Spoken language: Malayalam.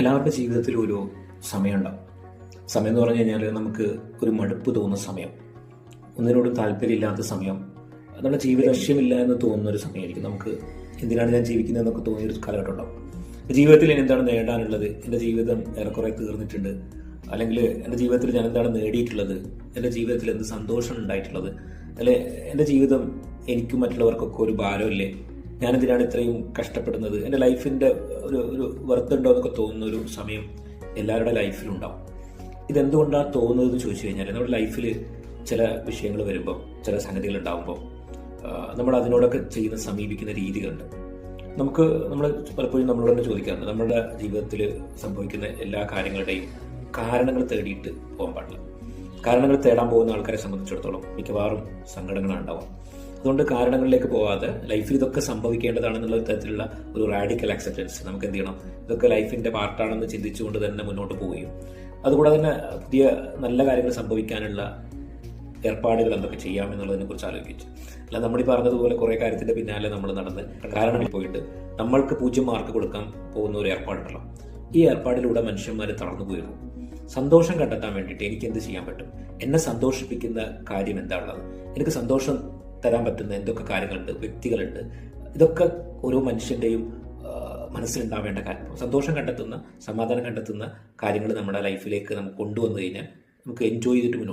എല്ലാവരുടെ ജീവിതത്തിലും ഒരു സമയമുണ്ടാവും. സമയം എന്ന് പറഞ്ഞു കഴിഞ്ഞാൽ നമുക്ക് ഒരു മടുപ്പ് തോന്നുന്ന സമയം, ഒന്നിനോടും താല്പര്യമില്ലാത്ത സമയം, നമ്മുടെ ജീവിത ലക്ഷ്യമില്ല എന്ന് തോന്നുന്ന ഒരു സമയമായിരിക്കും. നമുക്ക് എന്തിനാണ് ഞാൻ ജീവിക്കുന്നതെന്നൊക്കെ തോന്നിയൊരു കാലഘട്ടം ഉണ്ടാവും. ജീവിതത്തിൽ എന്താണ് നേടാനുള്ളത്, എൻ്റെ ജീവിതം ഏറെക്കുറെ തീർന്നിട്ടുണ്ട്, അല്ലെങ്കിൽ എൻ്റെ ജീവിതത്തിൽ ഞാൻ എന്താണ് നേടിയിട്ടുള്ളത്, എൻ്റെ ജീവിതത്തിൽ എന്ത് സന്തോഷം ഉണ്ടായിട്ടുള്ളത്, അല്ലെ എൻ്റെ ജീവിതം എനിക്കും മറ്റുള്ളവർക്കൊക്കെ ഒരു ഭാരമില്ലേ, ഞാനെന്തിനാണ് ഇത്രയും കഷ്ടപ്പെടുന്നത്, എൻ്റെ ലൈഫിൻ്റെ ഒരു വർത്തുണ്ടോ എന്നൊക്കെ തോന്നുന്ന ഒരു സമയം എല്ലാവരുടെ ലൈഫിലുണ്ടാവും. ഇതെന്തുകൊണ്ടാണ് തോന്നുന്നതെന്ന് ചോദിച്ചു കഴിഞ്ഞാൽ, നമ്മുടെ ലൈഫിൽ ചില വിഷയങ്ങൾ വരുമ്പോൾ, ചില സംഗതികൾ ഉണ്ടാകുമ്പോൾ നമ്മൾ അതിനോടൊക്കെ സമീപിക്കുന്ന രീതികളുണ്ട്. നമ്മൾ പലപ്പോഴും നമ്മളോട് തന്നെ ചോദിക്കാറുണ്ട്, നമ്മുടെ ജീവിതത്തിൽ സംഭവിക്കുന്ന എല്ലാ കാര്യങ്ങളുടെയും കാരണങ്ങൾ തേടിയിട്ട് പോകാൻ പാടില്ല. കാരണങ്ങൾ തേടാൻ പോകുന്ന ആൾക്കാരെ സംബന്ധിച്ചിടത്തോളം മിക്കവാറും സങ്കടങ്ങളാണ് ഉണ്ടാവും. അതുകൊണ്ട് കാരണങ്ങളിലേക്ക് പോവാതെ ലൈഫിൽ ഇതൊക്കെ സംഭവിക്കേണ്ടതാണെന്നുള്ള തരത്തിലുള്ള ഒരു റാഡിക്കൽ അക്സെപ്റ്റൻസ് നമുക്ക് എന്ത് ചെയ്യണം, ഇതൊക്കെ ലൈഫിന്റെ പാർട്ടാണെന്ന് ചിന്തിച്ചുകൊണ്ട് തന്നെ മുന്നോട്ട് പോവുകയും അതുകൂടാതെ തന്നെ പുതിയ നല്ല കാര്യങ്ങൾ സംഭവിക്കാനുള്ള ഏർപ്പാടുകൾ എന്തൊക്കെ ചെയ്യാമെന്നുള്ളതിനെ കുറിച്ച് ആലോചിച്ചു. അല്ല, നമ്മൾ ഈ പറഞ്ഞതുപോലെ കുറേ കാര്യത്തിന്റെ പിന്നാലെ നമ്മൾ നടന്ന് കാരണങ്ങളിൽ പോയിട്ട് നമ്മൾക്ക് 0 മാർക്ക് കൊടുക്കാൻ പോകുന്ന ഒരു ഏർപ്പാടുണ്ടല്ലോ. ഈ ഏർപ്പാടിലൂടെ മനുഷ്യന്മാർ തളർന്നു പോയിരുന്നു. സന്തോഷം കണ്ടെത്താൻ വേണ്ടിയിട്ട് എനിക്ക് എന്ത് ചെയ്യാൻ പറ്റും, എന്നെ സന്തോഷിപ്പിക്കുന്ന കാര്യം എന്താണുള്ളത്, എനിക്ക് സന്തോഷം തരാൻ പറ്റുന്ന എന്തൊക്കെ കാര്യങ്ങളുണ്ട്, വ്യക്തികളുണ്ട്, ഇതൊക്കെ ഓരോ മനുഷ്യന്റെയും മനസ്സിലുണ്ടാവേണ്ട കാര്യം. സന്തോഷം കണ്ടെത്തുന്ന, സമാധാനം കണ്ടെത്തുന്ന കാര്യങ്ങൾ നമ്മുടെ ലൈഫിലേക്ക് നമുക്ക് കൊണ്ടുവന്നു കഴിഞ്ഞാൽ നമുക്ക് എൻജോയ് ചെയ്തിട്ട് മുന്നോട്ട്